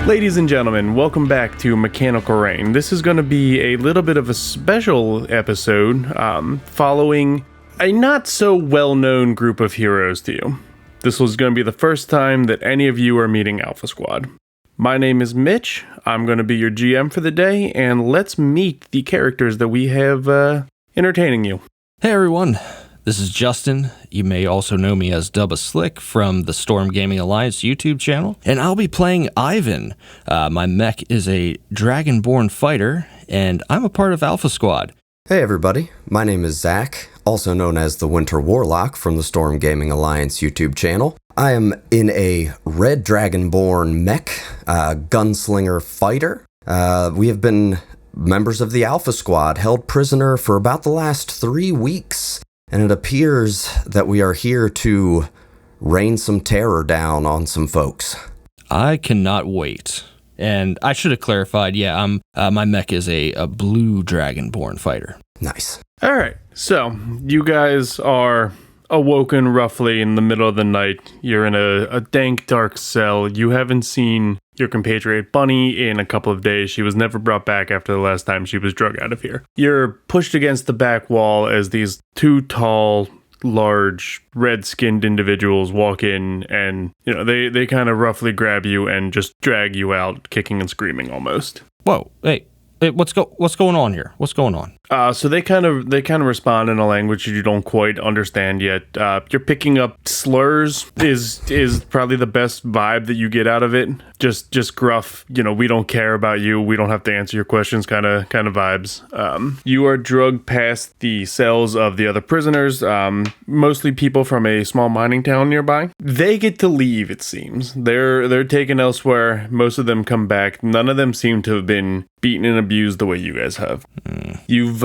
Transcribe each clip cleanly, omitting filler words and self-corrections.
Ladies and gentlemen, welcome back to Mechanical Rain. This is going to be a little bit of a special episode following a not so well-known group of heroes to you. This was going to be the first time that any of you are meeting Alpha Squad. My name is Mitch, I'm going to be your GM for the day, and let's meet the characters that we have entertaining you. Hey everyone, this is Justin. You may also know me as Dubba Slick from the Storm Gaming Alliance YouTube channel, and I'll be playing Ivan. My mech is a Dragonborn fighter, and I'm a part of Alpha Squad. Hey everybody, my name is Zach, also known as the Winter Warlock from the Storm Gaming Alliance YouTube channel. I am in a red Dragonborn mech, gunslinger fighter. We have been members of the Alpha Squad, held prisoner for about the last 3 weeks. And it appears that we are here to rain some terror down on some folks. I cannot wait. And I should have clarified, my mech is a blue Dragonborn fighter. Nice. All right, so you guys are awoken roughly in the middle of the night. You're in a dank, dark cell. You haven't seen your compatriot Bunny in a couple of days. She was never brought back after the last time she was drug out of here. You're pushed against the back wall as these two tall, large, red-skinned individuals walk in and, they kind of roughly grab you and just drag you out, kicking and screaming almost. Whoa, hey, what's going on here? What's going on? So they kind of respond in a language you don't quite understand yet. You're picking up slurs is probably the best vibe that you get out of it. Just gruff, we don't care about you. We don't have to answer your questions kind of vibes. You are drugged past the cells of the other prisoners, mostly people from a small mining town nearby. They get to leave, it seems. They're taken elsewhere. Most of them come back. None of them seem to have been beaten and abused the way you guys have. You've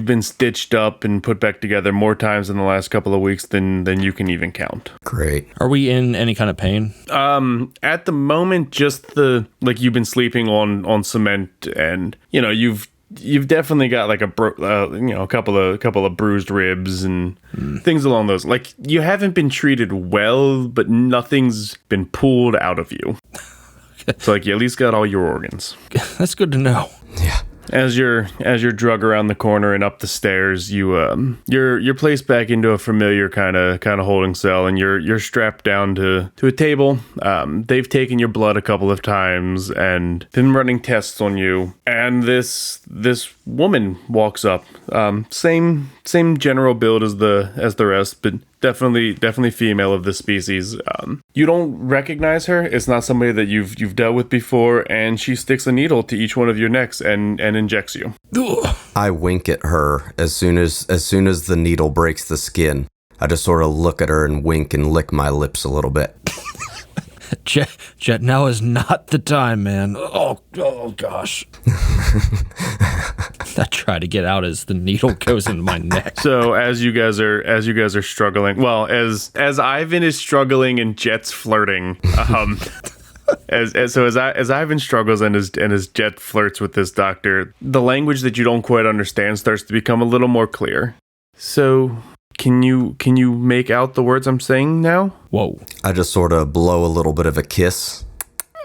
been stitched up and put back together more times in the last couple of weeks than you can even count. Great. Are we in any kind of pain? At the moment, just you've been sleeping on cement, and you've definitely got like a couple of bruised ribs and things along those. Like, you haven't been treated well, but nothing's been pulled out of you. So you at least got all your organs. That's good to know. Yeah. As you're drug around the corner and up the stairs, you're placed back into a familiar kind of holding cell, and you're strapped down to a table. They've taken your blood a couple of times and been running tests on you. And this woman walks up, same general build as the rest, but definitely female of the species. You don't recognize her. It's not somebody that you've dealt with before, and she sticks a needle to each one of your necks and injects you. I wink at her as soon as the needle breaks the skin. I just sort of look at her and wink and lick my lips a little bit. Jet, now is not the time, man. Oh gosh. I try to get out as the needle goes into my neck. So as you guys are struggling, well, as Ivan is struggling and Jet's flirting, as Ivan struggles and as Jet flirts with this doctor, the language that you don't quite understand starts to become a little more clear. So, can you make out the words I'm saying now? Whoa. I just sort of blow a little bit of a kiss.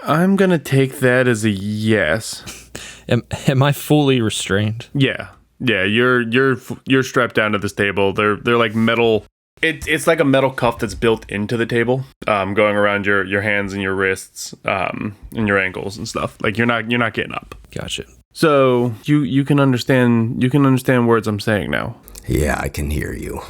I'm gonna take that as a yes. Am I fully restrained? Yeah. You're strapped down to this table. They're like metal. It's like a metal cuff that's built into the table, going around your hands and your wrists, and your ankles and stuff. Like you're not getting up. Gotcha. So you can understand words I'm saying now. Yeah, I can hear you.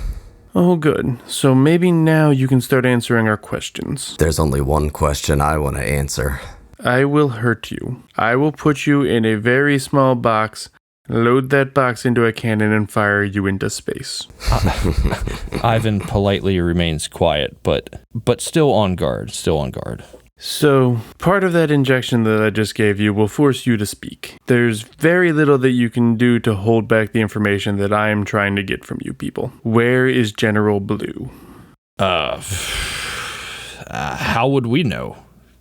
Oh, good. So maybe now you can start answering our questions. There's only one question I want to answer. I will hurt you. I will put you in a very small box, load that box into a cannon, and fire you into space. Ivan politely remains quiet, but still on guard. So, part of that injection that I just gave you will force you to speak. There's very little that you can do to hold back the information that I am trying to get from you people. Where is General Blue? How would we know?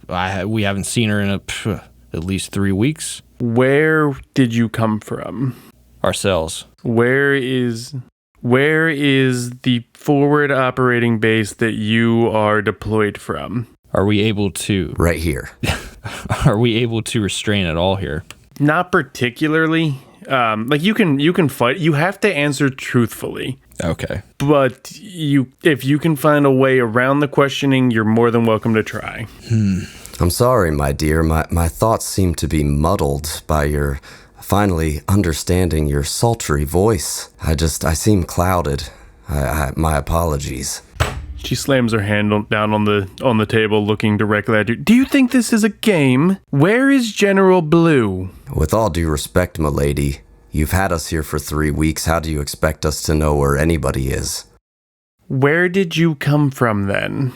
We haven't seen her in at least 3 weeks. Where did you come from? Ourselves. Where is the forward operating base that you are deployed from? Are we able to... Right here. are we able to restrain at all here? Not particularly. Like you can fight. You have to answer truthfully. Okay. But if you can find a way around the questioning, you're more than welcome to try. I'm sorry, my dear. My thoughts seem to be muddled by your finally understanding your sultry voice. I seem clouded. My apologies. She slams her hand down on the table, looking directly at you. Do you think this is a game? Where is General Blue? With all due respect, milady, you've had us here for 3 weeks. How do you expect us to know where anybody is? Where did you come from then?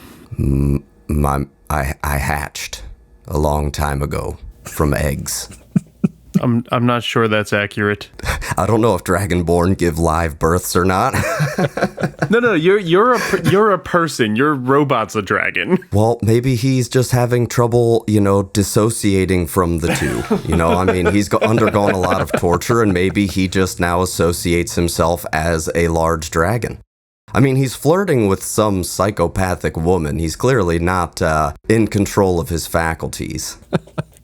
I hatched a long time ago from eggs. I'm not sure that's accurate. I don't know if Dragonborn give live births or not. No, you're a person. Your robot's a dragon. Well, maybe he's just having trouble, dissociating from the two. I mean, he's undergone a lot of torture, and maybe he just now associates himself as a large dragon. I mean, he's flirting with some psychopathic woman. He's clearly not in control of his faculties.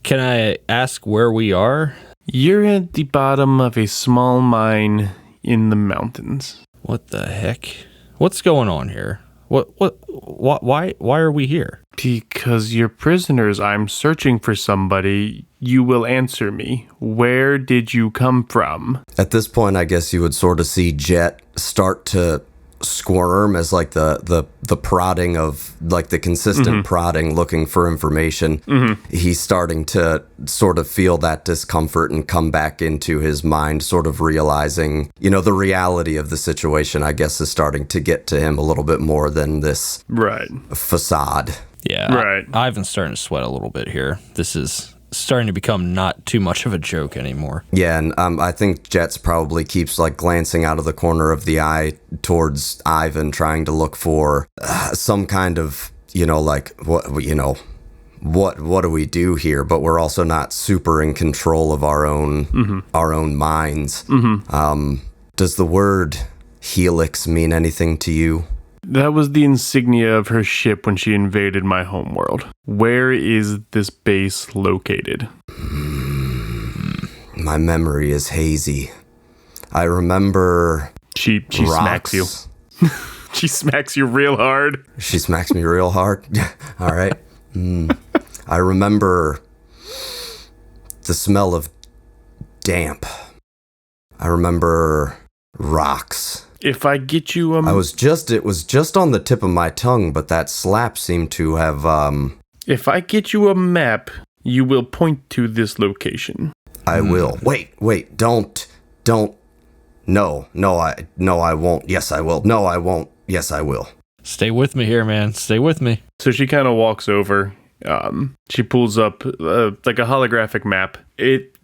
Can I ask where we are? You're at the bottom of a small mine in the mountains. What the heck? What's going on here? Why are we here? Because you're prisoners. I'm searching for somebody. You will answer me. Where did you come from? At this point, I guess you would sort of see Jet start to squirm as like the prodding of like the consistent prodding looking for information. He's starting to sort of feel that discomfort and come back into his mind, sort of realizing, the reality of the situation, I guess, is starting to get to him a little bit more than this facade. Yeah. Right. Ivan's starting to sweat a little bit here. This is starting to become not too much of a joke anymore. Yeah, and I think Jets probably keeps like glancing out of the corner of the eye towards Ivan, trying to look for some kind of, what do we do here? But we're also not super in control of our own minds. Does the word helix mean anything to you? That was the insignia of her ship when she invaded my homeworld. Where is this base located? My memory is hazy. I remember She smacks you. She smacks you real hard. She smacks me real hard? All right. I remember the smell of damp. I remember rocks. If I get you it was just on the tip of my tongue, but that slap seemed to have, If I get you a map, you will point to this location. I will. Wait, don't. No, I won't. Yes, I will. No, I won't. Yes, I will. Stay with me here, man. Stay with me. So she kind of walks over. She pulls up like a holographic map.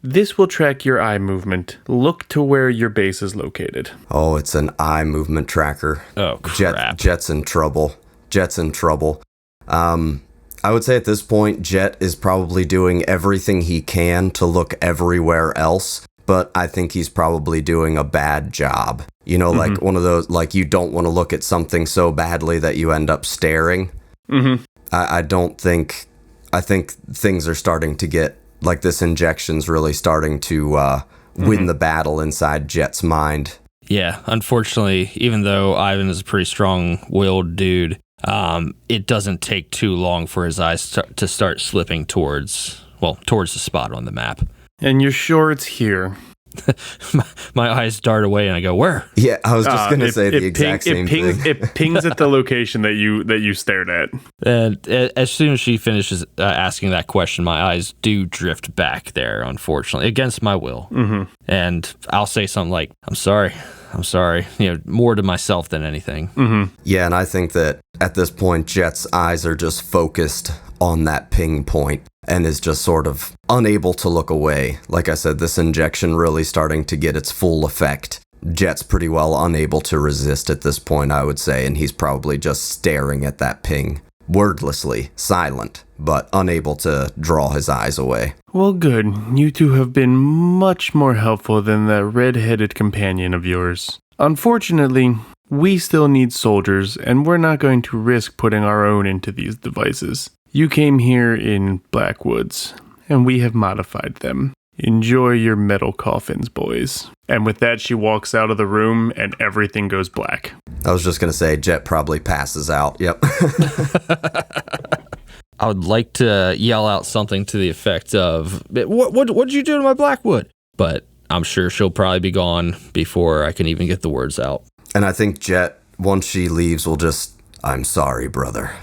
This will track your eye movement. Look to where your base is located. Oh, it's an eye movement tracker. Oh, crap. Jet's in trouble. I would say at this point, Jet is probably doing everything he can to look everywhere else, but I think he's probably doing a bad job. Like one of those, like you don't want to look at something so badly that you end up staring. I think things are starting to get, like this injection's really starting to win the battle inside Jet's mind. Yeah, unfortunately, even though Ivan is a pretty strong-willed dude, it doesn't take too long for his eyes to start slipping towards the spot on the map. And you're sure it's here? my eyes dart away and I go, where? Yeah, I was just going to say the exact same thing. It pings at the location that you stared at. And as soon as she finishes asking that question, my eyes do drift back there, unfortunately, against my will. And I'll say something like, I'm sorry, more to myself than anything. Yeah, and I think that at this point, Jet's eyes are just focused on that ping point and is just sort of unable to look away. Like I said, this injection really starting to get its full effect. Jet's pretty well unable to resist at this point, I would say, and he's probably just staring at that ping, wordlessly, silent, but unable to draw his eyes away. Well, good. You two have been much more helpful than that red-headed companion of yours. Unfortunately, we still need soldiers, and we're not going to risk putting our own into these devices. You came here in Blackwoods, and we have modified them. Enjoy your metal coffins, boys. And with that, she walks out of the room, and everything goes black. I was just going to say, Jet probably passes out. Yep. I would like to yell out something to the effect of, what did you do to my Blackwood? But I'm sure she'll probably be gone before I can even get the words out. And I think Jet, once she leaves, will just, I'm sorry, brother.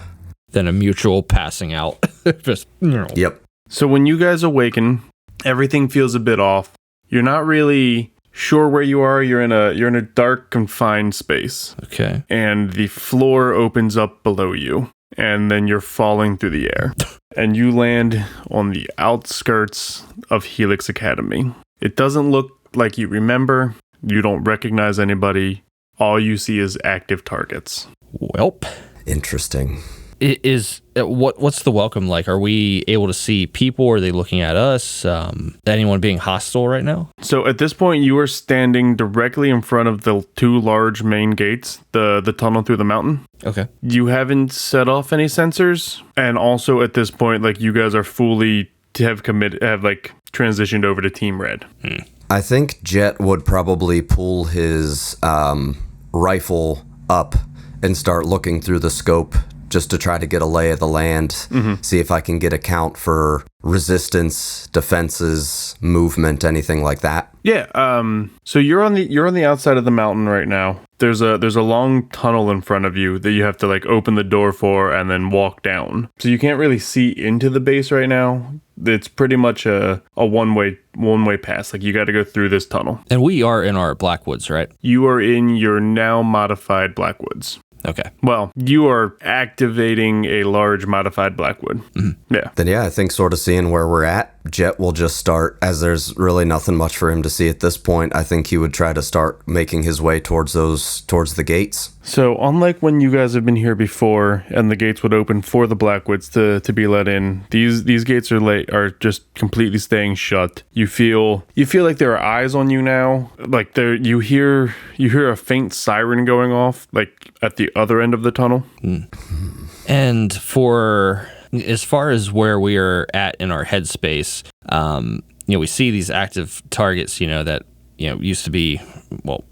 Then a mutual passing out. Just, Yep. So when you guys awaken, everything feels a bit off. You're not really sure where you are. You're in a dark, confined space. Okay. And the floor opens up below you. And then you're falling through the air. And you land on the outskirts of Helix Academy. It doesn't look like you remember. You don't recognize anybody. All you see is active targets. Welp. Interesting. What's the welcome like? Are we able to see people? Are they looking at us? Anyone being hostile right now? So at this point, you are standing directly in front of the two large main gates, the tunnel through the mountain. Okay. You haven't set off any sensors, and also at this point, like you guys are fully have transitioned over to Team Red. I think Jet would probably pull his rifle up and start looking through the scope just to try to get a lay of the land, see if I can get a count for resistance, defenses, movement, anything like that. Yeah. So you're on the outside of the mountain right now. There's a long tunnel in front of you that you have to like open the door for and then walk down. So you can't really see into the base right now. It's pretty much a one-way pass. Like you got to go through this tunnel. And we are in our Blackwoods, right? You are in your now modified Blackwoods. Okay. Well, you are activating a large modified Blackwood. Yeah. Then I think sort of seeing where we're at, Jet will just start, as there's really nothing much for him to see at this point. I think he would try to start making his way towards the gates. So unlike when you guys have been here before and the gates would open for the Blackwoods to be let in, these gates are just completely staying shut. You feel like there are eyes on you now. Like you hear a faint siren going off like at the other end of the tunnel. And for as far as where we are at in our headspace, we see these active targets, that used to be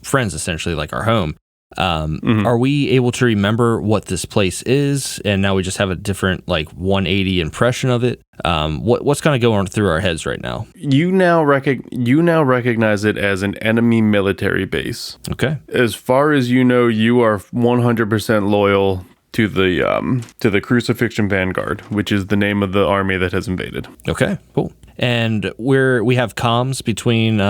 friends essentially, like our home. Are we able to remember what this place is, and now we just have a different 180 impression of it? What's kind of going through our heads right now? You now recognize it as an enemy military base. Okay. As far as you know, you are 100% loyal to the Crucifixion Vanguard, which is the name of the army that has invaded. Okay, cool. And we have comms between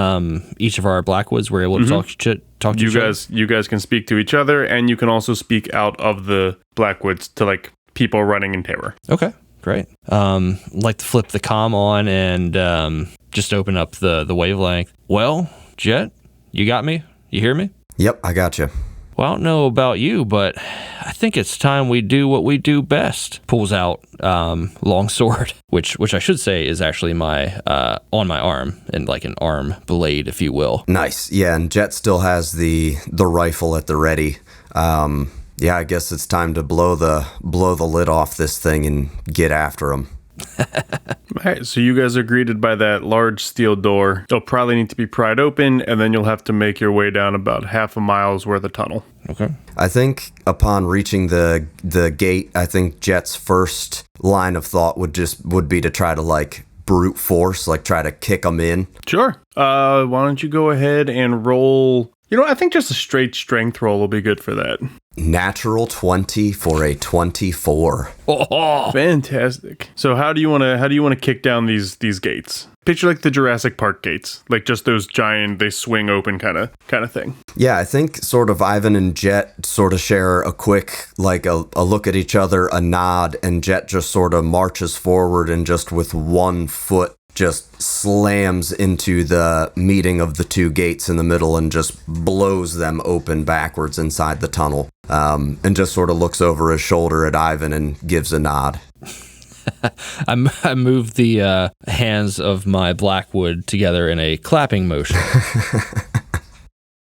each of our Blackwoods. We're able to talk to each other. You guys can speak to each other, and you can also speak out of the Blackwoods to people running in terror. Okay, great. Like to flip the comm on and just open up the wavelength. Well, Jet, you got me? You hear me? Yep, I got you. Well, I don't know about you, but I think it's time we do what we do best. Pulls out long sword, which I should say is actually my on my arm, and like an arm blade, if you will. Nice. Yeah, and Jet still has the rifle at the ready. I guess it's time to blow the lid off this thing and get after him. All right, so you guys are greeted by that large steel door. It'll probably need to be pried open, and then you'll have to make your way down about half a mile's worth of tunnel. Okay. I think upon reaching the gate, I think Jet's first line of thought would be to try to brute force, try to kick them in. Sure. Why don't you go ahead and roll? I think just a straight strength roll will be good for that. Natural 20 for a 24. Oh, fantastic. So how do you want to kick down these gates? Picture like the Jurassic Park gates, like just those giant, they swing open kind of thing. Yeah, I think sort of Ivan and Jet sort of share a quick, a look at each other, a nod, and Jet just sort of marches forward and just with one foot just slams into the meeting of the two gates in the middle and just blows them open backwards inside the tunnel. And just sort of looks over his shoulder at Ivan and gives a nod. I move the hands of my Blackwood together in a clapping motion.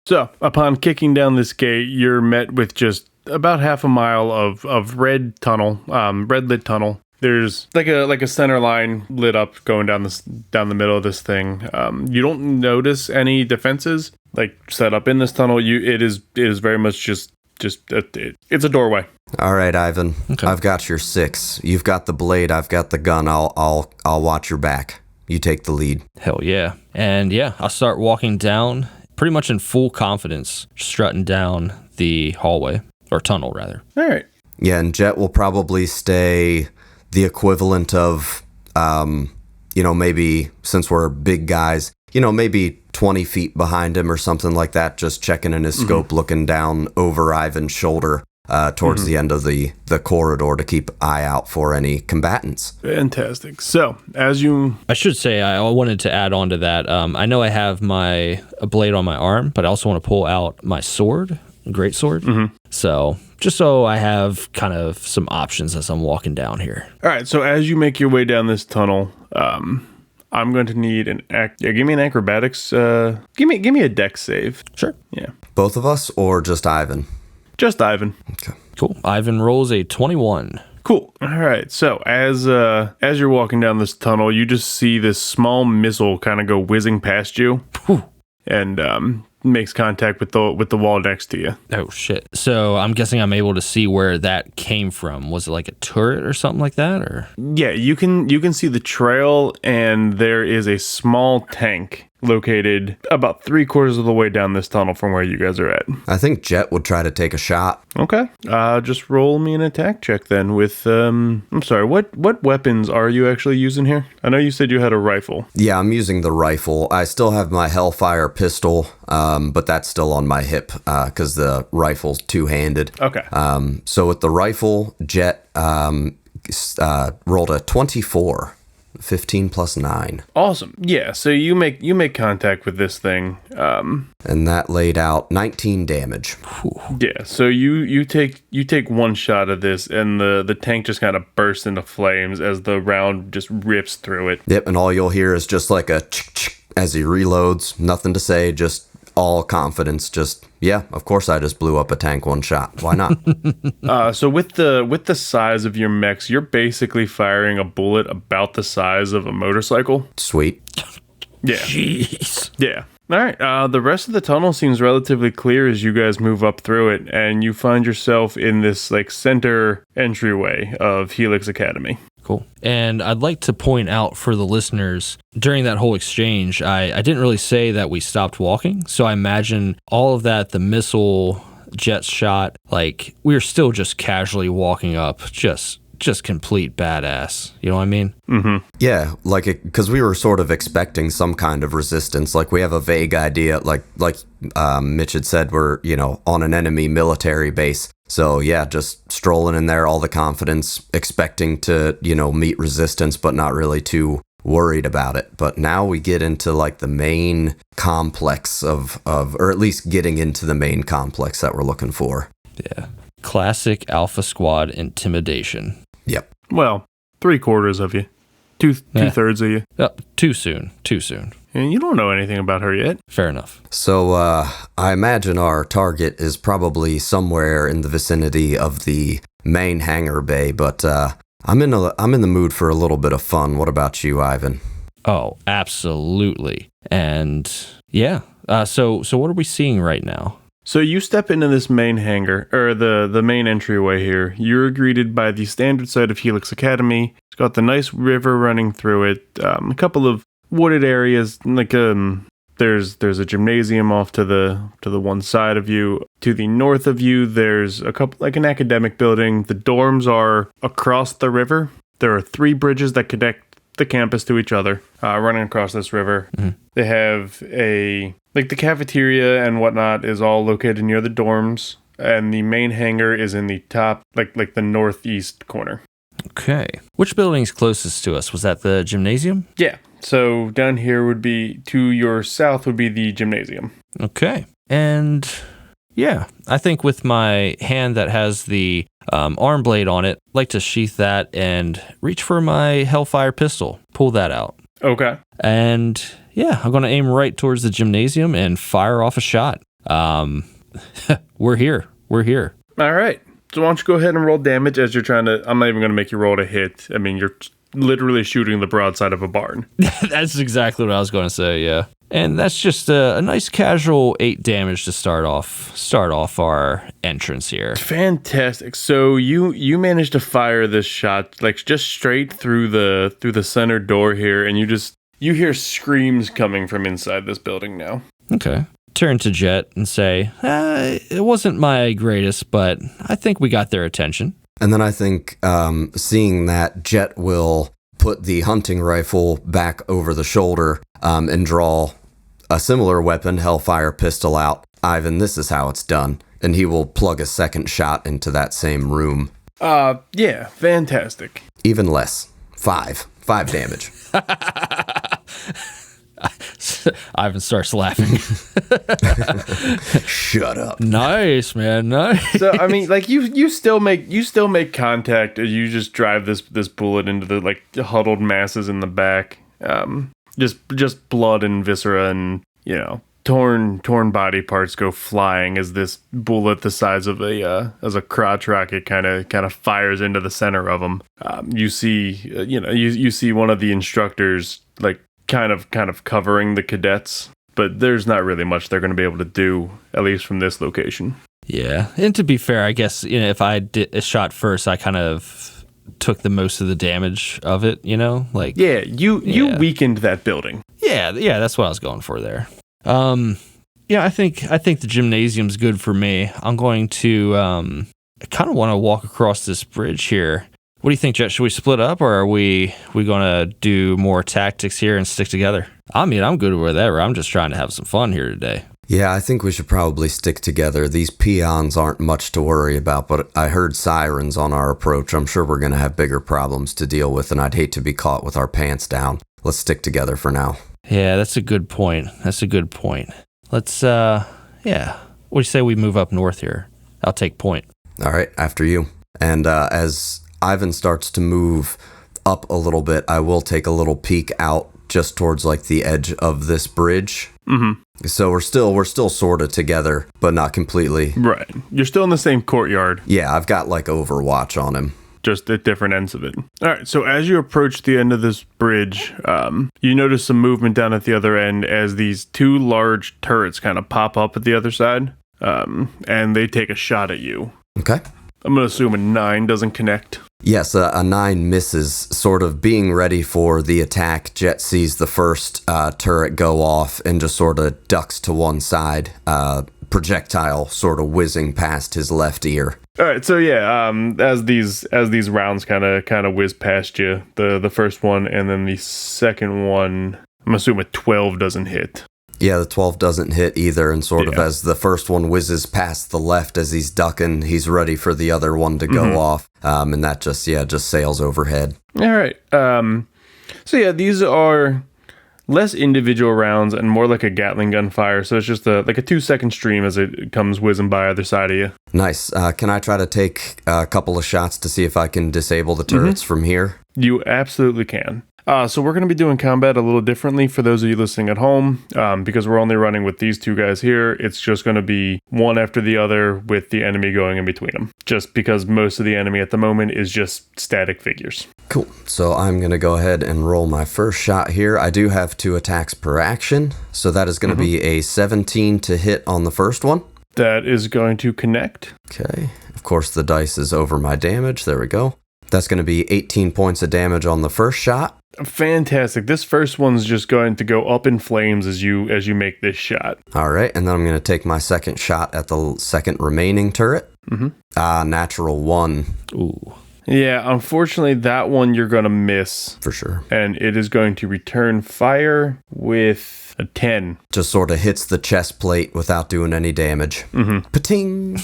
So, upon kicking down this gate, you're met with just about half a mile of red lit tunnel. There's like a center line lit up going down the middle of this thing. You don't notice any defenses like set up in this tunnel. It is very much just it's a doorway. All right, Ivan. Okay. I've got your 6. You've got the blade. I've got the gun. I'll watch your back. You take the lead. Hell yeah. And yeah, I'll start walking down pretty much in full confidence, strutting down the hallway, or tunnel rather. All right. Yeah, and Jet will probably stay the equivalent of, maybe since we're big guys, maybe 20 feet behind him or something like that, just checking in his scope, looking down over Ivan's shoulder towards the end of the corridor to keep eye out for any combatants. Fantastic. So, I should say, I wanted to add on to that. I know I have a blade on my arm, but I also want to pull out my sword, great sword. So, just so I have kind of some options as I'm walking down here. all right. So as you make your way down this tunnel, I'm going to need give me an acrobatics. Give me a dex save. Sure. Yeah. Both of us or just Ivan? Just Ivan. Okay. Cool. Ivan rolls a 21. Cool. All right. So as you're walking down this tunnel, you just see this small missile kind of go whizzing past you, and makes contact with the wall next to you. Oh, shit. So I'm guessing I'm able to see where that came from. Was it like a turret or something like that? Or Yeah, you can see the trail, and there is a small tank located about 3/4 of the way down this tunnel from where you guys are at. I think Jet would try to take a shot. Okay. Just roll me an attack check then with I'm sorry, what weapons are you actually using here? I know you said you had a rifle. Yeah, I'm using the rifle. I still have my Hellfire pistol, but that's still on my hip because the rifle's two-handed. Okay. So with the rifle, Jet rolled a 24. 15 plus 9. Awesome. Yeah, so you make contact with this thing. And that laid out 19 damage. Yeah, so you take one shot of this, and the tank just kind of bursts into flames as the round just rips through it. Yep, and all you'll hear is just like a ch-ch as he reloads. Nothing to say, just all confidence. Just, yeah, of course I just blew up a tank one shot. Why not? So with the size of your mechs, you're basically firing a bullet about the size of a motorcycle. Sweet. Yeah. jeez. Yeah. All right. The rest of the tunnel seems relatively clear as you guys move up through it, and you find yourself in this like center entryway of Helix Academy. Cool. And I'd like to point out for the listeners, during that whole exchange, I didn't really say that we stopped walking. So I imagine all of that, the missile, jet shot, like we were still just casually walking up, just complete badass. You know what I mean? Mm-hmm. Yeah, like because we were sort of expecting some kind of resistance. Like we have a vague idea, like Mitch had said, we're on an enemy military base. So yeah, just strolling in there, all the confidence, expecting to meet resistance, but not really too worried about it. But now we get into like the main complex of or at least getting into the main complex that we're looking for. Yeah. Classic Alpha Squad intimidation. Yep. Well, 3/4 of you, two-thirds of you, Too soon. and you don't know anything about her yet. Fair enough. So I imagine our target is probably somewhere in the vicinity of the main hangar bay, but I'm in the mood for a little bit of fun. What about you, Ivan? Oh, absolutely. And yeah. So what are we seeing right now? So you step into this main hangar, or the main entryway here. You're greeted by the standard sight of Helix Academy. It's got the nice river running through it, a couple of wooded areas, like there's a gymnasium off to the one side of you. To the north of you, there's a couple, like an academic building. The dorms are across the river. There are 3 bridges that connect the campus to each other, running across this river. Mm-hmm. They have the cafeteria and whatnot is all located near the dorms, and the main hangar is in the top, like the northeast corner. Okay. Which building's closest to us? Was that the gymnasium? Yeah. So down here would be, to your south would be the gymnasium. Okay. And yeah, I think with my hand that has the arm blade on it, I'd like to sheath that and reach for my Hellfire pistol. Pull that out. Okay. And yeah, I'm going to aim right towards the gymnasium and fire off a shot. We're here. All right. So why don't you go ahead and roll damage as you're trying to... I'm not even going to make you roll to hit. I mean, you're literally shooting the broadside of a barn. That's exactly what I was going to say, yeah. And that's just a nice casual 8 damage to start off our entrance here. Fantastic. So you managed to fire this shot like just straight through the center door here, and you hear screams coming from inside this building now. Okay. Turn to Jet and say, it wasn't my greatest, but I think we got their attention. And then I think seeing that, Jet will put the hunting rifle back over the shoulder and draw a similar weapon, Hellfire pistol, out. Ivan, this is how it's done. And he will plug a second shot into that same room. Yeah, fantastic. Even less. 5 damage. Ivan starts laughing. Shut up. Nice, man. Nice. So I mean, like you still make contact as you just drive this bullet into the like huddled masses in the back. Just blood and viscera and torn body parts go flying as this bullet the size of a crotch rocket kind of fires into the center of them. You see you see one of the instructors like kind of covering the cadets, but there's not really much they're going to be able to do, at least from this location. Yeah, and to be fair, I guess if I did a shot first, I kind of took the most of the damage of it. Like you weakened that building. Yeah, that's what I was going for there. Yeah, I think the gymnasium's good for me. I'm going to I kind of want to walk across this bridge here. What do you think, Jet? Should we split up, or are we going to do more tactics here and stick together? I mean, I'm good with whatever. I'm just trying to have some fun here today. Yeah, I think we should probably stick together. These peons aren't much to worry about, but I heard sirens on our approach. I'm sure we're going to have bigger problems to deal with, and I'd hate to be caught with our pants down. Let's stick together for now. Yeah, that's a good point. Let's, What do you say we move up north here? I'll take point. All right, after you. And as Ivan starts to move up a little bit, I will take a little peek out just towards like the edge of this bridge. Mm-hmm. So we're still sort of together, but not completely. Right. You're still in the same courtyard. Yeah, I've got like Overwatch on him. Just at different ends of it. All right, so as you approach the end of this bridge, you notice some movement down at the other end as these 2 large turrets kind of pop up at the other side, and they take a shot at you. Okay. I'm going to assume a 9 doesn't connect. Yes, a 9 misses, sort of being ready for the attack. Jet sees the first turret go off and just sort of ducks to one side, projectile sort of whizzing past his left ear. All right, so yeah, as these rounds kind of whiz past you, the first one and then the second one, I'm assuming a 12 doesn't hit. Yeah, the 12 doesn't hit either, and sort of as the first one whizzes past the left as he's ducking, he's ready for the other one to go off, and that just sails overhead. All right, so yeah, these are less individual rounds and more like a Gatling gun fire, so it's just like a 2-second stream as it comes whizzing by either side of you. Nice. Can I try to take a couple of shots to see if I can disable the turrets from here? You absolutely can. So we're going to be doing combat a little differently for those of you listening at home, because we're only running with these 2 guys here. It's just going to be one after the other with the enemy going in between them, just because most of the enemy at the moment is just static figures. Cool. So I'm going to go ahead and roll my first shot here. I do have 2 attacks per action, so that is going to be a 17 to hit on the first one. That is going to connect. Okay. Of course, the dice is over my damage. There we go. That's going to be 18 points of damage on the first shot. Fantastic. This first one's just going to go up in flames as you make this shot. All right, and then I'm going to take my second shot at the second remaining turret. Natural 1. Ooh. Yeah, unfortunately, that one you're going to miss. For sure. And it is going to return fire with a 10. Just sort of hits the chest plate without doing any damage. Pating!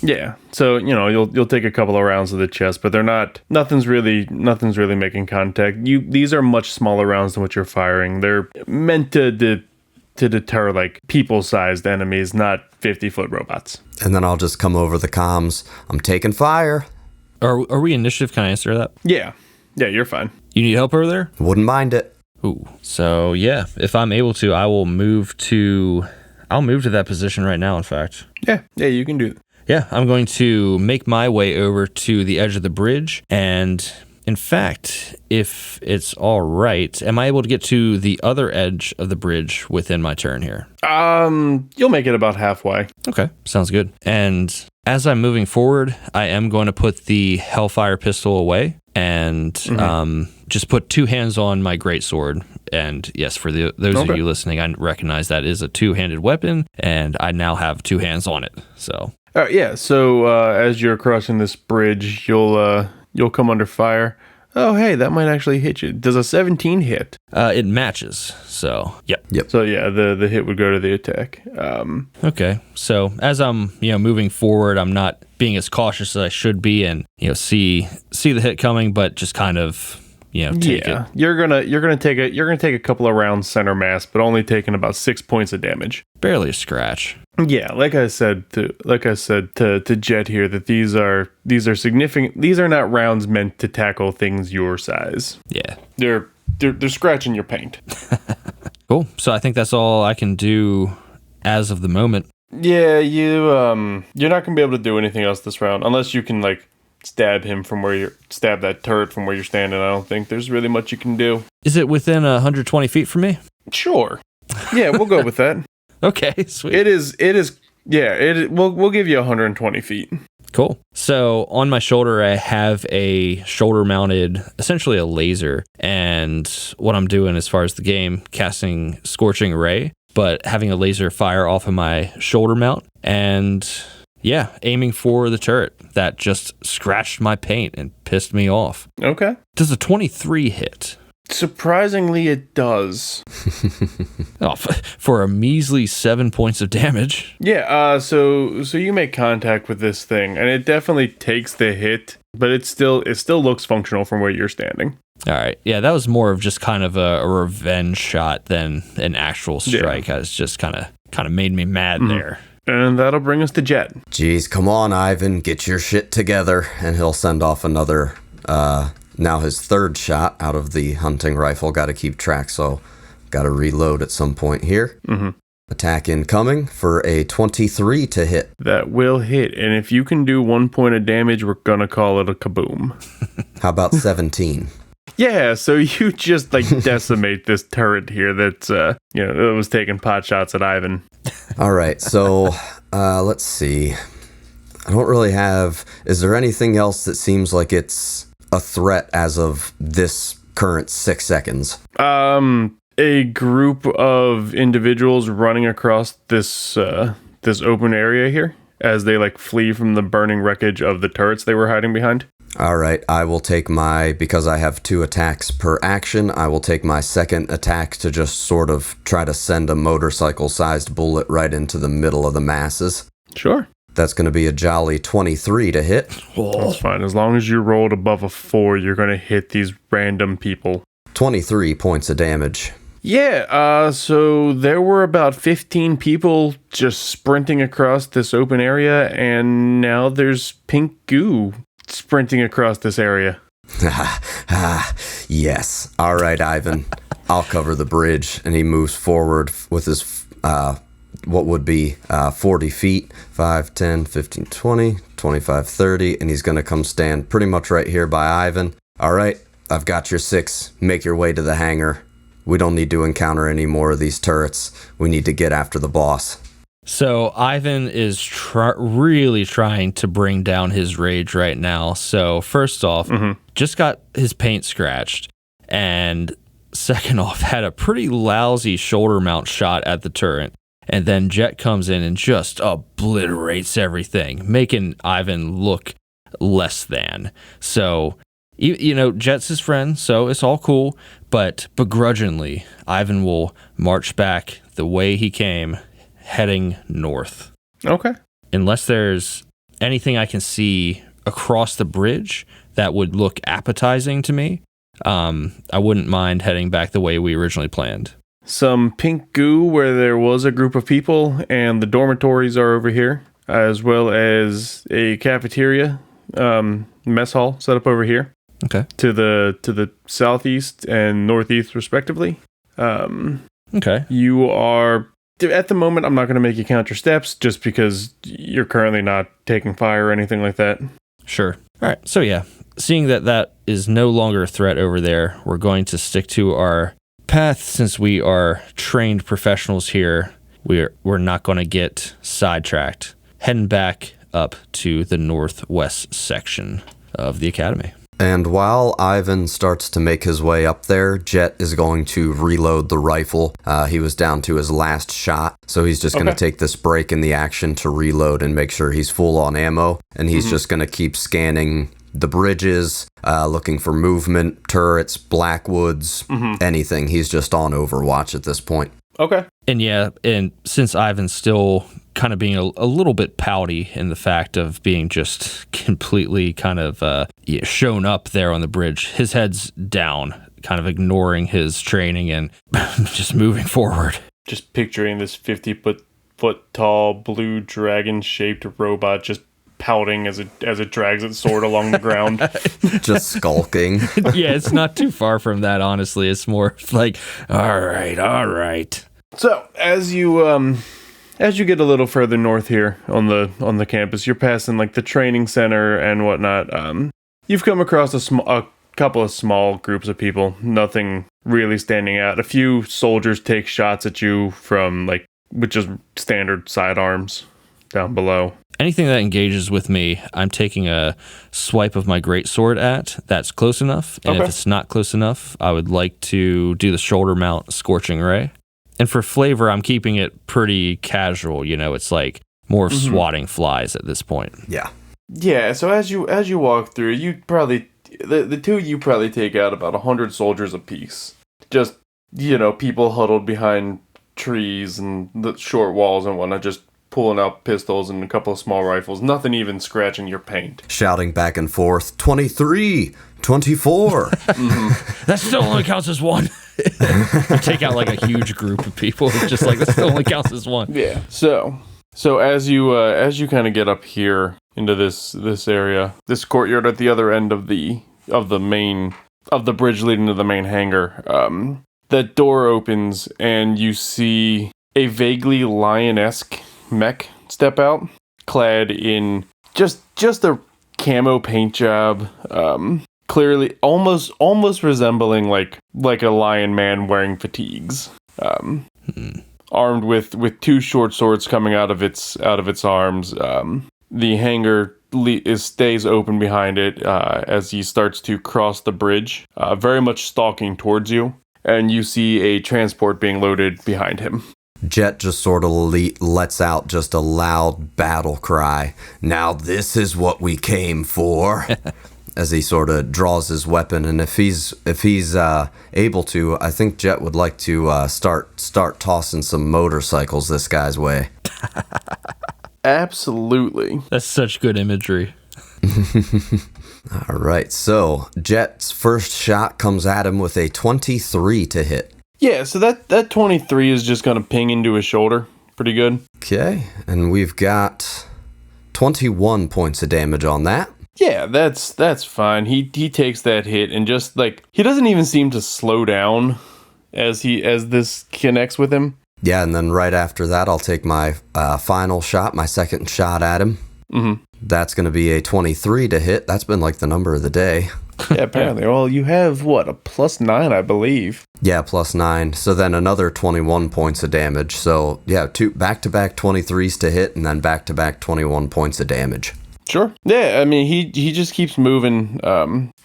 Yeah, so you'll take a couple of rounds of the chest, but nothing's really making contact. These are much smaller rounds than what you're firing. They're meant to deter like people-sized enemies, not 50-foot robots. And then I'll just come over the comms. I'm taking fire. Are we initiative? Can I answer that? Yeah, you're fine. You need help over there? Wouldn't mind it. Ooh. So yeah, if I'm able to, I'll move to that position right now. In fact. Yeah, you can do it. Yeah, I'm going to make my way over to the edge of the bridge. And in fact, if it's all right, am I able to get to the other edge of the bridge within my turn here? You'll make it about halfway. Okay, sounds good. And as I'm moving forward, I am going to put the Hellfire pistol away and just put 2 hands on my greatsword. And yes, for those of you listening, I recognize that is a 2-handed weapon, and I now have 2 hands on it. So, yeah. So as you're crossing this bridge, you'll come under fire. Oh, hey, that might actually hit you. Does a 17 hit? It matches. So, yep. So yeah, the hit would go to the attack. Okay. So as I'm moving forward, I'm not being as cautious as I should be, and see the hit coming, but just kind of take it. You're gonna take a couple of rounds center mass, but only taking about 6 points of damage. Barely a scratch. Yeah, like I said to Jet here, that these are significant. These are not rounds meant to tackle things your size. Yeah, they're scratching your paint. Cool. So I think that's all I can do as of the moment. Yeah, you're not gonna be able to do anything else this round unless you can stab that turret from where you're standing. I don't think there's really much you can do. Is it within 120 feet from me? Sure. Yeah, we'll go with that. Okay, sweet. It is. Yeah, we'll give you 120 feet. Cool. So on my shoulder, I have a shoulder-mounted, essentially a laser. And what I'm doing as far as the game, casting Scorching Ray, but having a laser fire off of my shoulder mount. And yeah, aiming for the turret that just scratched my paint and pissed me off. Okay. Does a 23 hit? Surprisingly, it does. Oh, for a measly 7 points of damage. Yeah, so you make contact with this thing, and it definitely takes the hit, but it still looks functional from where you're standing. All right. Yeah, that was more of just kind of a revenge shot than an actual strike. Yeah. It's just kind of made me mad there. And that'll bring us to Jet. Jeez, come on, Ivan, get your shit together, and he'll send off another, now his 3rd shot out of the hunting rifle. Got to keep track, so got to reload at some point here. Attack incoming for a 23 to hit. That will hit, and if you can do 1 point of damage, we're gonna call it a kaboom. How about 17? Yeah, so you just decimate this turret here that it was taking pot shots at Ivan. All right, so let's see. I don't really have. Is there anything else that seems like it's a threat as of this current 6 seconds? A group of individuals running across this open area here as they flee from the burning wreckage of the turrets they were hiding behind. All right, I will take because I have 2 attacks per action, I will take my 2nd attack to just sort of try to send a motorcycle-sized bullet right into the middle of the masses. Sure. That's going to be a jolly 23 to hit. That's fine. As long as you rolled above a 4, you're going to hit these random people. 23 points of damage. Yeah, so there were about 15 people just sprinting across this open area, and now there's pink goo sprinting across this area. Yes. All right, Ivan. I'll cover the bridge. And he moves forward with his, what would be 40 feet, 5, 10, 15, 20, 25, 30. And he's going to come stand pretty much right here by Ivan. All right, I've got your 6. Make your way to the hangar. We don't need to encounter any more of these turrets. We need to get after the boss. So Ivan is really trying to bring down his rage right now. So first off, just got his paint scratched. And second off, had a pretty lousy shoulder mount shot at the turret. And then Jet comes in and just obliterates everything, making Ivan look less than. So, Jet's his friend, so it's all cool. But begrudgingly, Ivan will march back the way he came, heading north. Okay. Unless there's anything I can see across the bridge that would look appetizing to me, I wouldn't mind heading back the way we originally planned. Some pink goo where there was a group of people, and the dormitories are over here, as well as a cafeteria, mess hall set up over here. Okay. To the southeast and northeast, respectively. Okay. You are at the moment, I'm not going to make you count your steps just because you're currently not taking fire or anything like that. Sure. All right. So yeah, seeing that is no longer a threat over there, we're going to stick to our path since we are trained professionals here. We're not going to get sidetracked. Heading back up to the northwest section of the academy. And while Ivan starts to make his way up there, Jet is going to reload the rifle. He was down to his last shot, so he's just going to take this break in the action to reload and make sure he's full on ammo. And he's just going to keep scanning the bridges, looking for movement, turrets, blackwoods, anything. He's just on Overwatch at this point. Okay. And since Ivan's still kind of being a little bit pouty in the fact of being just completely kind of shown up there on the bridge, his head's down, kind of ignoring his training and just moving forward. Just picturing this 50-foot tall blue dragon-shaped robot just pouting as it drags its sword along the ground. Just skulking. Yeah, it's not too far from that, honestly. It's more like, all right. So, as you get a little further north here on the campus, you're passing like the training center and whatnot. You've come across a couple of small groups of people, nothing really standing out. A few soldiers take shots at you from with just standard sidearms down below. Anything that engages with me, I'm taking a swipe of my greatsword at. That's close enough. And if it's not close enough, I would like to do the shoulder mount Scorching Ray. And for flavor, I'm keeping it pretty casual. It's like more of swatting flies at this point. Yeah. Yeah, so as you walk through, you probably the two of you probably take out about 100 soldiers apiece. Just, people huddled behind trees and the short walls and whatnot, just pulling out pistols and a couple of small rifles. Nothing even scratching your paint. Shouting back and forth, 23, 24. That still only counts as one. You take out like a huge group of people. It's just like, that still only counts as one. Yeah. So as you kind of get up here into this area, this courtyard at the other end of the bridge leading to the main hangar, that door opens and you see a vaguely lion-esque mech step out, clad in just a camo paint job, clearly almost resembling like a lion man wearing fatigues, armed with two short swords coming out of its arms. The hangar stays open behind it as he starts to cross the bridge, very much stalking towards you, and you see a transport being loaded behind him. Jet just sort of lets out just a loud battle cry. Now this is what we came for. As he sort of draws his weapon, and if he's able to, I think Jet would like to start tossing some motorcycles this guy's way. Absolutely. That's such good imagery. All right, so Jet's first shot comes at him with a 23 to hit. Yeah, so that 23 is just going to ping into his shoulder. Pretty good. Okay, and we've got 21 points of damage on that. Yeah, that's fine. He takes that hit and just he doesn't even seem to slow down as this connects with him. Yeah, and then right after that, I'll take my final shot, my second shot at him. Mm-hmm. That's going to be a 23 to hit. That's been the number of the day. Yeah, apparently. Well, you have, a +9, I believe. Yeah, +9. So then another 21 points of damage. So, yeah, two back-to-back 23s to hit, and then back-to-back 21 points of damage. Sure. Yeah, I mean, he just keeps moving.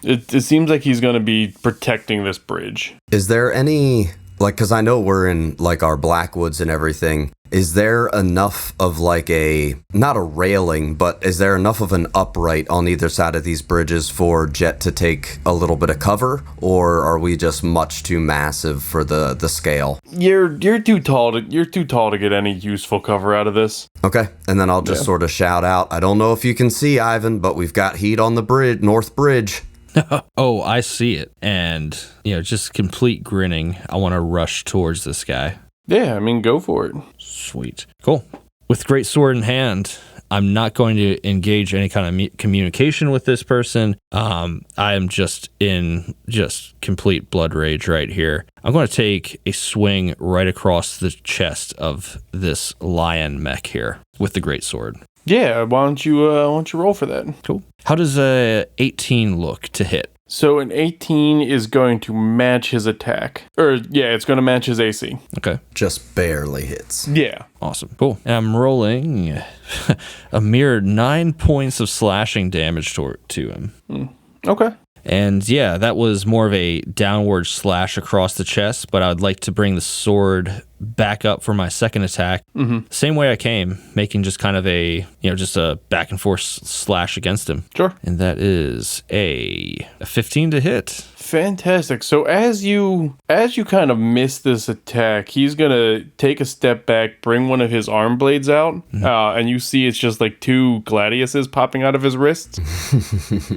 It seems like he's going to be protecting this bridge. Is there any, because I know we're in, our Blackwoods and everything, is there enough of, not a railing, but is there enough of an upright on either side of these bridges for Jet to take a little bit of cover, or are we just much too massive for the scale? You're too tall to get any useful cover out of this. Okay, and then I'll just sort of shout out, I don't know if you can see, Ivan, but we've got heat on the bridge, North Bridge. Oh, I see it. And, just complete grinning, I want to rush towards this guy. Yeah, I mean, go for it. Sweet. Cool. With great sword in hand, I'm not going to engage any kind of communication with this person. I am just in complete blood rage right here. I'm going to take a swing right across the chest of this lion mech here with the greatsword. Yeah, why don't you roll for that? Cool. How does a 18 look to hit? So an 18 is going to match his attack. It's going to match his AC. Okay. Just barely hits. Yeah. Awesome. Cool. And I'm rolling a mere 9 points of slashing damage to him. Okay. And yeah, that was more of a downward slash across the chest, but I would like to bring the sword back up for my second attack. Same way I came, making just kind of just a back and forth slash against him. Sure. And that is a 15 to hit. Fantastic. So as you kind of miss this attack, he's going to take a step back, bring one of his arm blades out, and you see it's just like two gladiuses popping out of his wrists.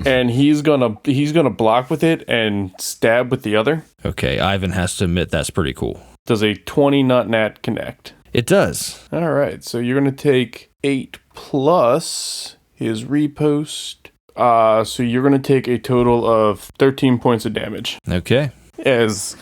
And he's going to block with it and stab with the other. Okay, Ivan has to admit that's pretty cool. Does a 20 not nat connect? It does. All right. So you're going to take 8 plus his repost. So you're going to take a total of 13 points of damage. Okay. As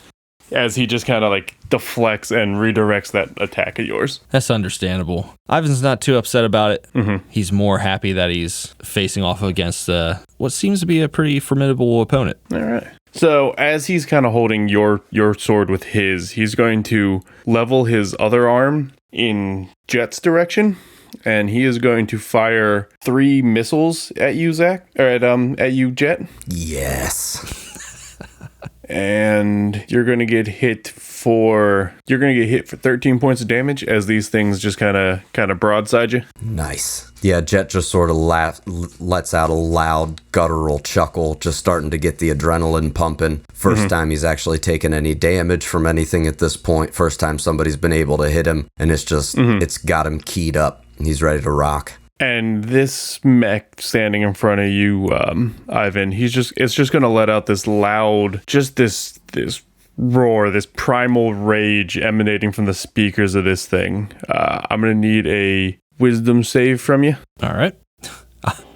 he just kind of like deflects and redirects that attack of yours. That's understandable. Ivan's not too upset about it. Mm-hmm. He's more happy that he's facing off against what seems to be a pretty formidable opponent. All right. So as he's kind of holding your sword with he's going to level his other arm in Jet's direction. And he is going to fire 3 missiles at you, Zach, or at you, Jet. Yes. And you're going to get hit for 13 points of damage as these things just kind of broadside you. Nice. Yeah, Jet just sort of lets out a loud guttural chuckle, just starting to get the adrenaline pumping. First time he's actually taken any damage from anything at this point. First time somebody's been able to hit him, and it's just it's got him keyed up. He's ready to rock. And this mech standing in front of you, Ivan, it's just going to let out this loud, just this roar, this primal rage emanating from the speakers of this thing. I'm going to need a wisdom save from you. All right.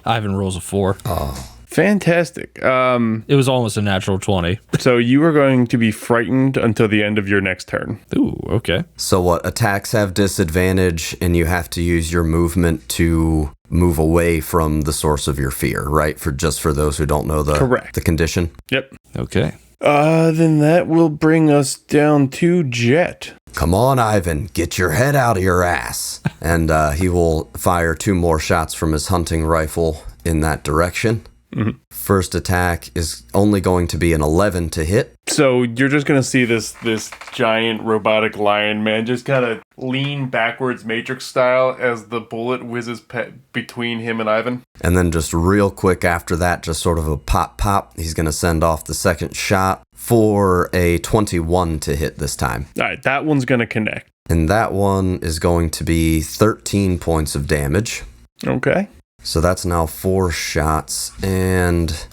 Ivan rolls a 4. Oh. Fantastic. It was almost a natural 20. So you are going to be frightened until the end of your next turn. Ooh, okay. So what, attacks have disadvantage and you have to use your movement to move away from the source of your fear, right? For those who don't know the condition. Yep. Okay. Then that will bring us down to Jet. Come on, Ivan, get your head out of your ass. And he will fire 2 more shots from his hunting rifle in that direction. Mm-hmm. First attack is only going to be an 11 to hit. So you're just going to see this giant robotic lion man just kind of lean backwards Matrix style as the bullet whizzes between him and Ivan. And then just real quick after that, just sort of a pop, he's going to send off the second shot for a 21 to hit this time. All right, that one's going to connect. And that one is going to be 13 points of damage. Okay. So that's now 4 shots, and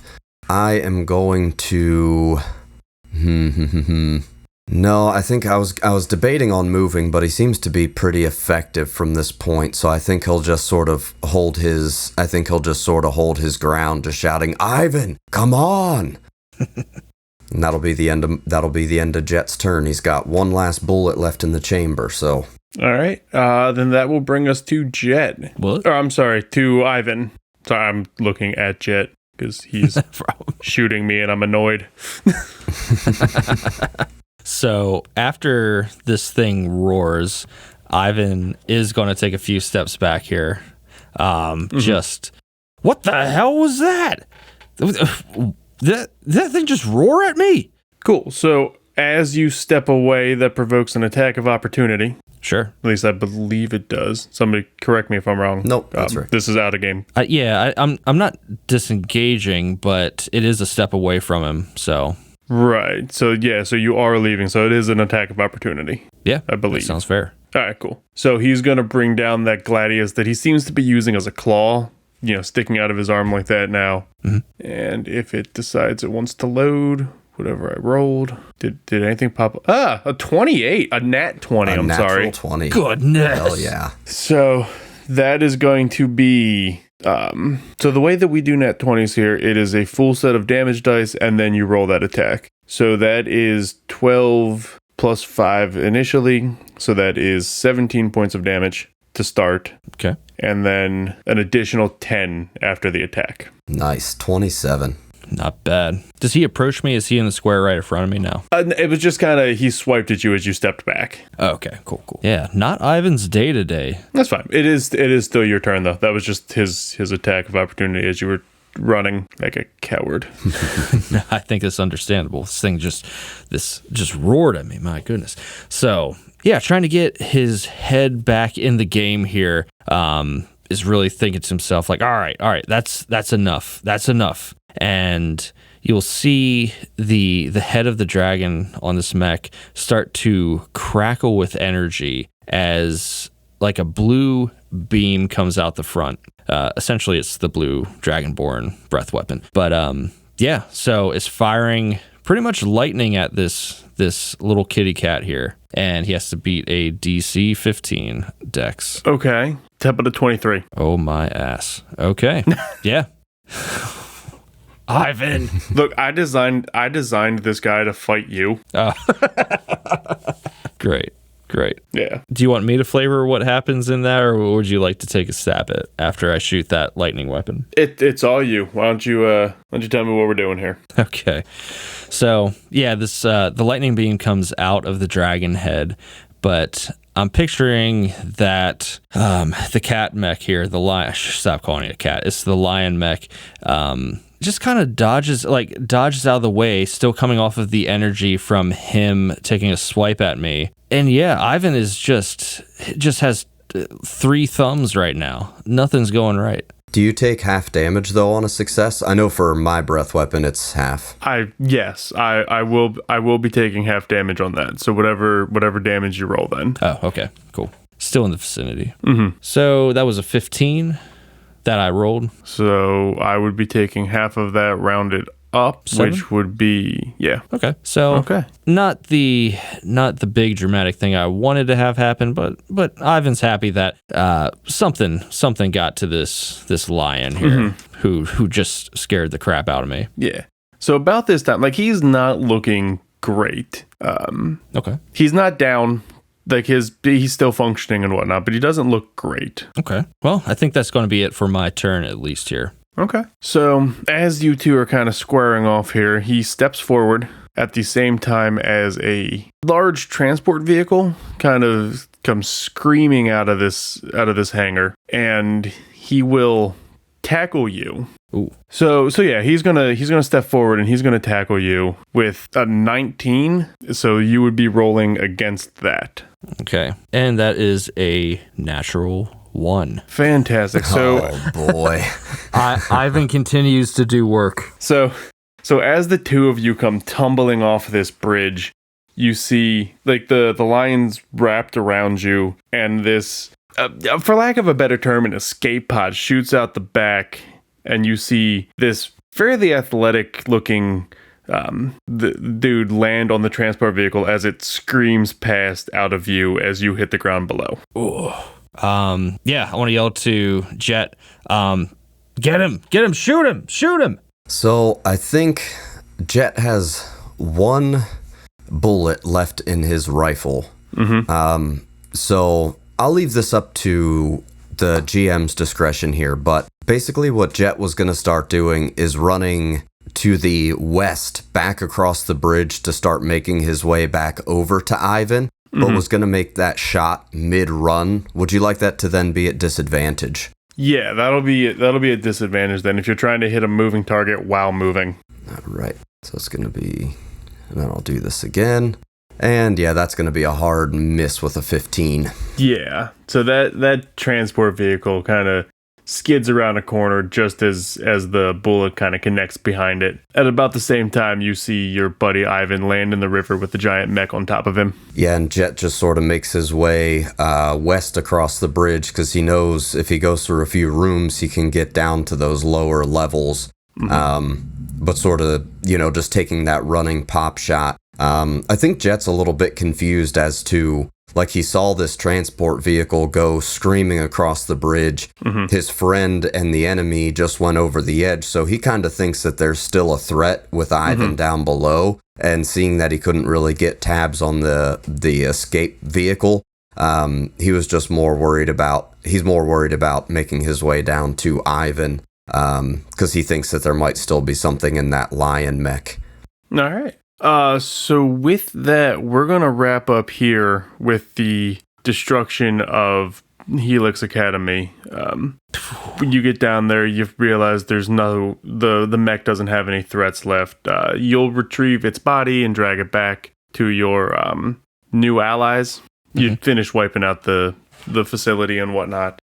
I am going to... No, I think I was debating on moving, but he seems to be pretty effective from this point, so I think he'll just sort of hold his ground, just shouting, "Ivan, come on!" And that'll be the end of Jet's turn. He's got one last bullet left in the chamber, so... All right. Then that will bring us to Jet. What? Or, I'm sorry, to Ivan. Sorry, I'm looking at Jet because he's shooting me and I'm annoyed. So after this thing roars, Ivan is going to take a few steps back here. Just, what the hell was that? That thing just roar at me? Cool. So as you step away, that provokes an attack of opportunity. Sure. At least I believe it does. Somebody correct me if I'm wrong. Nope, that's right. This is out of game. I'm not disengaging, but it is a step away from him, so... Right. So you are leaving. So it is an attack of opportunity. Yeah, I believe. That sounds fair. All right, cool. So he's going to bring down that gladius that he seems to be using as a claw, sticking out of his arm like that now. Mm-hmm. And if it decides it wants to load... Whatever I rolled. Did anything pop up? A 28. A nat 20, I'm sorry. Natural 20. Goodness. Hell yeah. So that is going to be... so the way that we do nat 20s here, it is a full set of damage dice, and then you roll that attack. So that is 12 plus 5 initially, so that is 17 points of damage to start. Okay. And then an additional 10 after the attack. Nice, 27. Not bad. Does he approach me? Is he in the square right in front of me now? It was just kind of, he swiped at you as you stepped back. Oh, okay, cool. Yeah, not Ivan's day to day. That's fine. It is still your turn, though. That was just his attack of opportunity as you were running like a coward. I think it's understandable. This thing just roared at me. My goodness. So, yeah, trying to get his head back in the game here is really thinking to himself, like, all right, that's enough. That's enough. And you'll see the head of the dragon on this mech start to crackle with energy as like a blue beam comes out the front. Essentially, it's the blue dragonborn breath weapon. But yeah, so it's firing pretty much lightning at this little kitty cat here, and he has to beat a DC 15 dex. Okay, tap it to 23. Oh my ass. Okay, yeah. Ivan. Look, I designed this guy to fight you. Oh. Great. Yeah. Do you want me to flavor what happens in that, or would you like to take a stab at after I shoot that lightning weapon? It's all you. Why don't you tell me what we're doing here? Okay. So yeah, this the lightning beam comes out of the dragon head, but I'm picturing that the cat mech here, the lion. I should stop calling it a cat. It's the lion mech. Just kind of dodges out of the way, still coming off of the energy from him taking a swipe at me. And yeah, Ivan is just has 3 thumbs right now. Nothing's going right. Do you take half damage though on a success? I know for my breath weapon it's half. I will be taking half damage on that. So whatever damage you roll then. Oh, okay, cool. Still in the vicinity. Mm-hmm. So that was a 15 that I rolled. So I would be taking half of that rounded up, 7? Which would be Okay. So not the big dramatic thing I wanted to have happen, but Ivan's happy that something got to this lion here who just scared the crap out of me. Yeah. So about this time, like, he's not looking great. Okay. He's not down. Like, he's still functioning and whatnot, but he doesn't look great. Okay. Well, I think that's going to be it for my turn, at least here. Okay. So as you two are kind of squaring off here, he steps forward at the same time as a large transport vehicle kind of comes screaming out of this hangar, and he will tackle you. Ooh. So yeah, he's gonna step forward and he's gonna tackle you with a 19. So you would be rolling against that. Okay, and that is a natural 1. Fantastic. So, oh boy, Ivan continues to do work. So as the two of you come tumbling off this bridge, you see like the lion's wrapped around you, and this, for lack of a better term, an escape pod shoots out the back. And you see this fairly athletic-looking the dude land on the transport vehicle as it screams past out of view as you hit the ground below. Ooh. Yeah, I want to yell to Jet, get him, shoot him. So I think Jet has 1 bullet left in his rifle. Mm-hmm. So I'll leave this up to the GM's discretion here, but basically what Jet was going to start doing is running to the west back across the bridge to start making his way back over to Ivan, but was going to make that shot mid-run. Would you like that to then be at disadvantage? Yeah, that'll be a disadvantage then if you're trying to hit a moving target while moving. All right, so it's going to be, and then I'll do this again. And yeah, that's going to be a hard miss with a 15. Yeah, so that transport vehicle kind of skids around a corner just as the bullet kind of connects behind it. At about the same time, you see your buddy Ivan land in the river with the giant mech on top of him. Yeah, and Jet just sort of makes his way west across the bridge because he knows if he goes through a few rooms, he can get down to those lower levels. But sort of, just taking that running pop shot. I think Jet's a little bit confused as to Like he saw this transport vehicle go screaming across the bridge. His friend and the enemy just went over the edge. So he kind of thinks that there's still a threat with Ivan down below. And seeing that he couldn't really get tabs on the escape vehicle, he was just more worried about making his way down to Ivan, because he thinks that there might still be something in that lion mech. All right. So with that, we're going to wrap up here with the destruction of Helix Academy. When you get down there, you realize there's the mech doesn't have any threats left. You'll retrieve its body and drag it back to your new allies. You finish wiping out the facility and whatnot.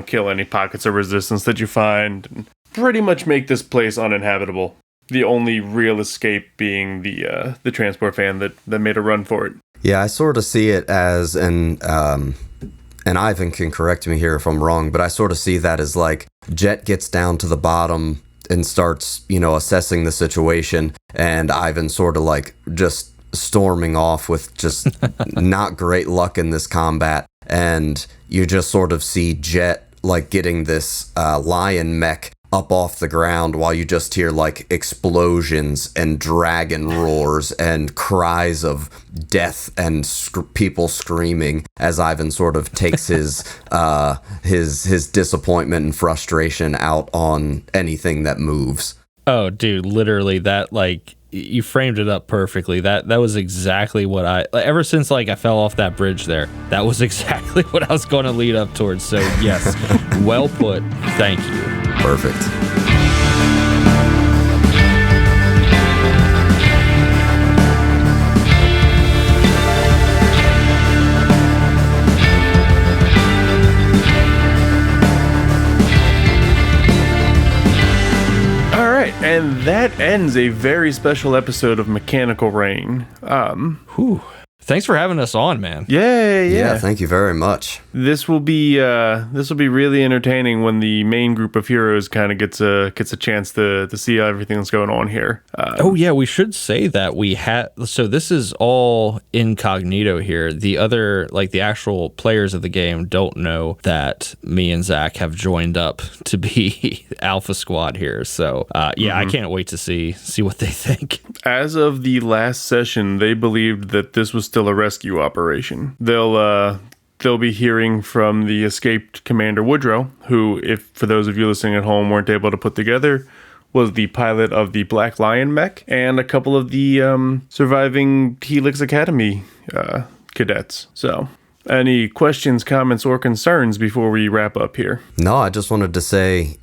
Kill any pockets of resistance that you find, and pretty much make this place uninhabitable. The only real escape being the transport van that made a run for it. Yeah, I sort of see it as and Ivan can correct me here if I'm wrong, but I sort of see that as like Jet gets down to the bottom and starts, assessing the situation, and Ivan sort of like just storming off with just not great luck in this combat, and you just sort of see Jet like getting this lion mech up off the ground while you just hear like explosions and dragon roars and cries of death and people screaming as Ivan sort of takes his disappointment and frustration out on anything that moves. Oh, dude, literally that, like, you framed it up perfectly. That was exactly what ever since like I fell off that bridge there, that was exactly what I was going to lead up towards. So yes, well put. Thank you. Perfect. And that ends a very special episode of Mechanical Rain. Thanks for having us on, man. Yeah. Thank you very much. This will be really entertaining when the main group of heroes kind of gets a chance to see everything that's going on here. We should say that so this is all incognito here. The other, like the actual players of the game, don't know that me and Zach have joined up to be Alpha Squad here. So I can't wait to see what they think. As of the last session, they believed that this was still a rescue operation. They'll be hearing from the escaped Commander Woodrow, who, if for those of you listening at home weren't able to put together, was the pilot of the Black Lion mech, and a couple of the surviving Helix Academy cadets. So, any questions, comments, or concerns before we wrap up here? No, I just wanted to say,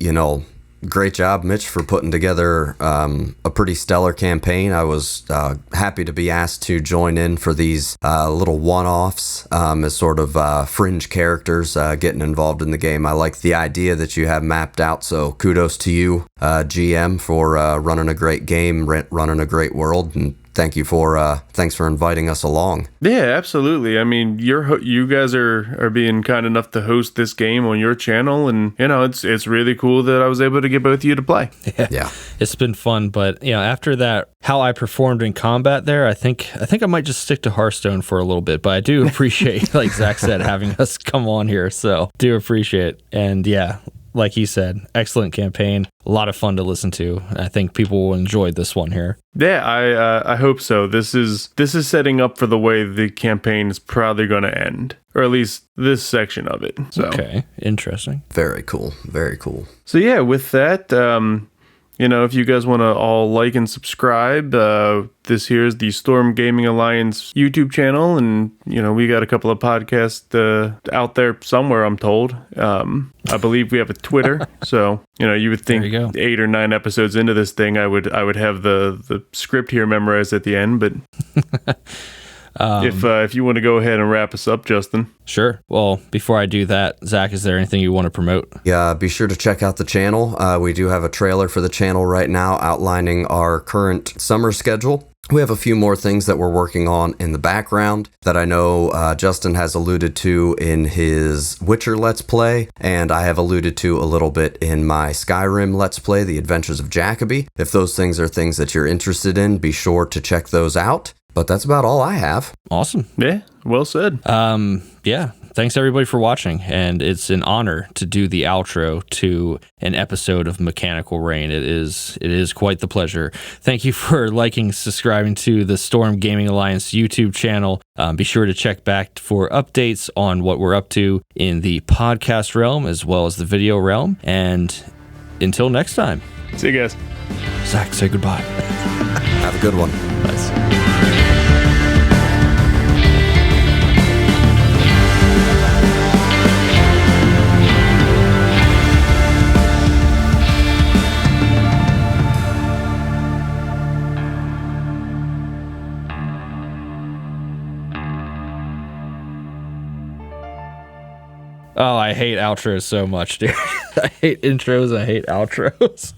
great job, Mitch, for putting together a pretty stellar campaign. I was happy to be asked to join in for these little one-offs as sort of fringe characters getting involved in the game. I like the idea that you have mapped out, so kudos to you, GM, for running a great game, running a great world, and thanks for inviting us along. Yeah, absolutely. I mean, you guys are being kind enough to host this game on your channel, and it's really cool that I was able to get both of you to play. Yeah. It's been fun, but after that, how I performed in combat there, I think I might just stick to Hearthstone for a little bit. But I do appreciate, like Zach said, having us come on here. So do appreciate it. And yeah, like he said, excellent campaign. A lot of fun to listen to. I think people will enjoy this one here. Yeah, I hope so. This is setting up for the way the campaign is probably going to end, or at least this section of it. So. Okay, interesting. Very cool. Very cool. So yeah, with that, if you guys want to all like and subscribe, this here's the Storm Gaming Alliance YouTube channel, and we got a couple of podcasts out there somewhere, I'm told. I believe we have a Twitter, so you would think 8 or 9 episodes into this thing, I would have the script here memorized at the end, but. If you want to go ahead and wrap us up, Justin. Sure. Well, before I do that, Zach, is there anything you want to promote? Yeah, be sure to check out the channel. We do have a trailer for the channel right now outlining our current summer schedule. We have a few more things that we're working on in the background that I know Justin has alluded to in his Witcher Let's Play, and I have alluded to a little bit in my Skyrim Let's Play, The Adventures of Jacoby. If those things are things that you're interested in, be sure to check those out. But that's about all I have. Awesome. Yeah, well said. Yeah. Thanks everybody for watching, and it's an honor to do the outro to an episode of Mechanical Rain. It is quite the pleasure. Thank you for liking, subscribing to the Storm Gaming Alliance YouTube channel. Be sure to check back for updates on what we're up to in the podcast realm as well as the video realm. And until next time. See you guys. Zach, say goodbye. Have a good one. Nice. Oh, I hate outros so much, dude. I hate intros. I hate outros.